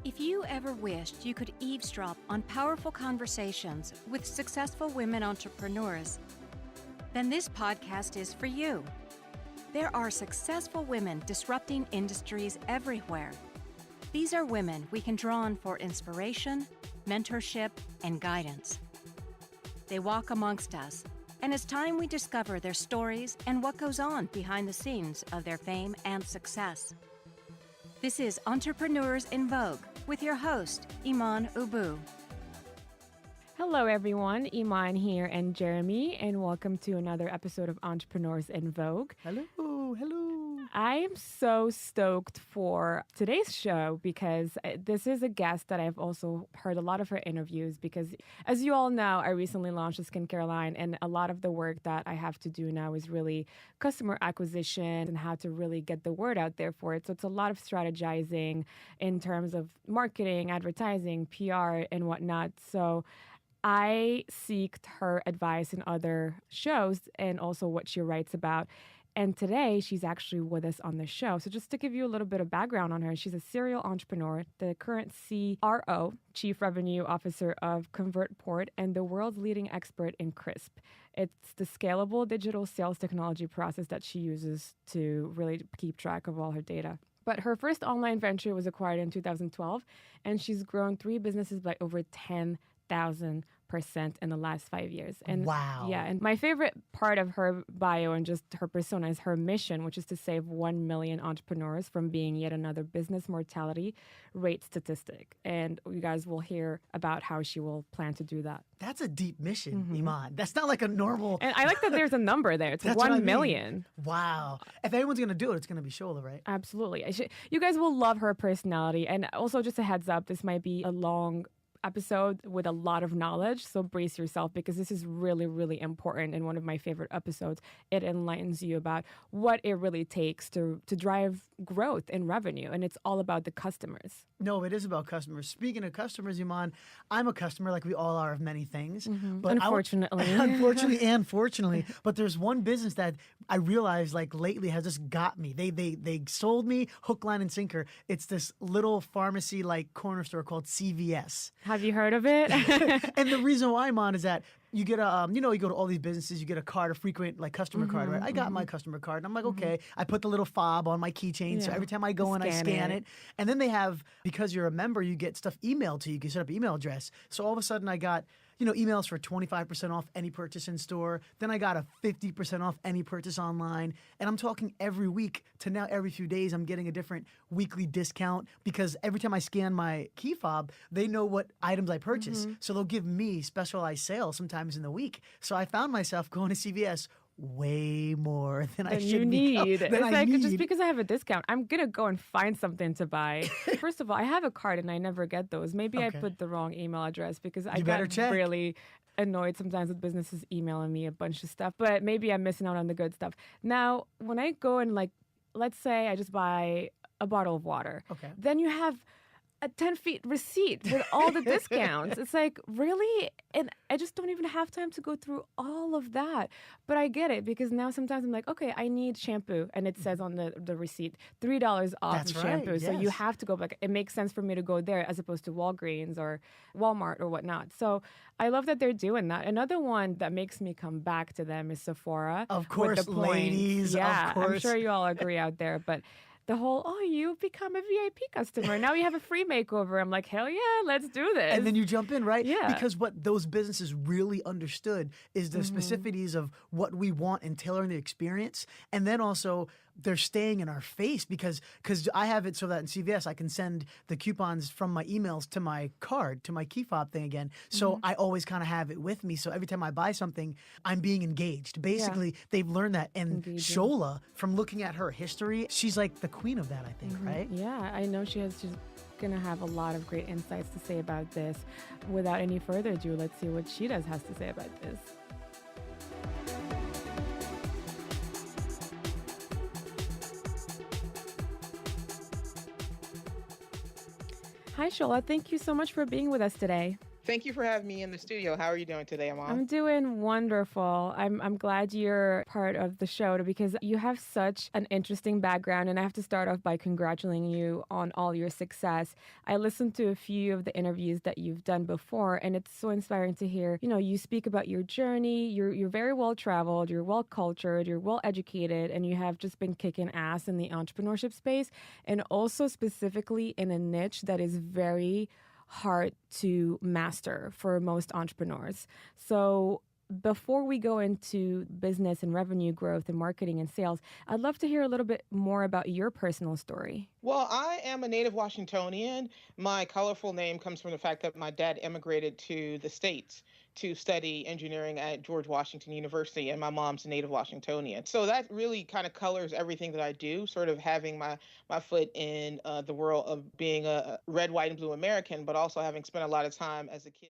If you ever wished you could eavesdrop on powerful conversations with successful women entrepreneurs, then this podcast is for you. There are successful women disrupting industries everywhere. These are women we can draw on for inspiration, mentorship, and guidance. They walk amongst us, and it's time we discover their stories and what goes on behind the scenes of their fame and success. This is Entrepreneurs in Vogue with your host, Iman Oubou. Hello, everyone. Iman here and Jeremy, and welcome to another episode of Entrepreneurs in Vogue. Hello. I am so stoked for today's show because this is a guest that I've also heard a lot of her interviews because, as you all know, I recently launched a skincare line, and a lot of the work that I have to do now is really customer acquisition and how to really get the word out there for it. So it's a lot of strategizing in terms of marketing, advertising, PR, and whatnot. So I seeked her advice in other shows and also what she writes about. And today, she's actually with us on the show. So just to give you a little bit of background on her, she's a serial entrepreneur, the current CRO, Chief Revenue Officer of CONVERTPort, and the world's leading expert in CRSP. It's the scalable digital sales technology process that she uses to really keep track of all her data. But her first online venture was acquired in 2012, and she's grown 3 businesses by over 10,000% in the last 5 years. And wow. Yeah, and my favorite part of her bio and just her persona is her mission, which is to save 1 million entrepreneurs from being yet another business mortality rate statistic. And you guys will hear about how she will plan to do that. That's a deep mission, Iman. That's not like a normal... And I like that there's a number there. It's 1 million. Wow. If anyone's going to do it, it's going to be Shola, right? Absolutely. You guys will love her personality. And also just a heads up, this might be a long episode with a lot of knowledge, so brace yourself because this is really, really important and one of my favorite episodes. It enlightens you about what it really takes to drive growth and revenue, and it's all about the customers. No, it is about customers. Speaking of customers, Iman, I'm a customer like we all are of many things. But Unfortunately and fortunately. But there's one business that I realized like lately has just got me. They sold me hook, line, and sinker. It's this little pharmacy like corner store called CVS. Have you heard of it? And the reason why I'm on is that you get a, you go to all these businesses, you get a card, a frequent like customer card, right? I got my customer card, and I'm like, okay. I put the little fob on my keychain, so every time I go in, I scan it. And then they have, because you're a member, you get stuff emailed to you. You can set up an email address. So all of a sudden, I got emails for 25% off any purchase in store. Then I got a 50% off any purchase online. And I'm talking every week to now every few days, I'm getting a different weekly discount because every time I scan my key fob, they know what items I purchase. So they'll give me specialized sales sometimes in the week. So I found myself going to CVS way more than I should need. Than it's I like, need. just because I have a discount, I'm going to go and find something to buy. First of all, I have a card and I never get those. Maybe I put the wrong email address because I got really annoyed sometimes with businesses emailing me a bunch of stuff, but maybe I'm missing out on the good stuff. Now, when I go and let's say I just buy a bottle of water, then you have a 10 feet receipt with all the discounts. It's like, really? And I just don't even have time to go through all of that. But I get it because now sometimes I'm like, okay, I need shampoo. And it says on the receipt, $3 off shampoo. Yes. So you have to go back. It makes sense for me to go there as opposed to Walgreens or Walmart or whatnot. So I love that they're doing that. Another one that makes me come back to them is Sephora. Of course, with the points. ladies. Yeah, of course. I'm sure you all agree out there. But the whole, you've become a VIP customer. Now you have a free makeover. I'm like, hell yeah, let's do this. And then you jump in, right? Yeah. Because what those businesses really understood is the specificities of what we want and tailoring the experience. And then also they're staying in our face because I have it so that in CVS I can send the coupons from my emails to my card, to my key fob thing again. So I always kind of have it with me. So every time I buy something, I'm being engaged. Basically, they've learned that. And Shola, from looking at her history, she's like the queen of that, I think, right? Yeah, I know she's going to have a lot of great insights to say about this. Without any further ado, let's see what she has to say about this. Hi, Shola. Thank you so much for being with us today. Thank you for having me in the studio. How are you doing today, Iman? I'm doing wonderful. I'm glad you're part of the show because you have such an interesting background, and I have to start off by congratulating you on all your success. I listened to a few of the interviews that you've done before, and it's so inspiring to hear, you speak about your journey. You're very well traveled, you're well cultured, you're well educated, and you have just been kicking ass in the entrepreneurship space, and also specifically in a niche that is very hard to master for most entrepreneurs. So before we go into business and revenue growth and marketing and sales, I'd love to hear a little bit more about your personal story. Well, I am a native Washingtonian. My colorful name comes from the fact that my dad immigrated to the States to study engineering at George Washington University, and my mom's a native Washingtonian. So that really kind of colors everything that I do, sort of having my foot in the world of being a red, white, and blue American, but also having spent a lot of time as a kid.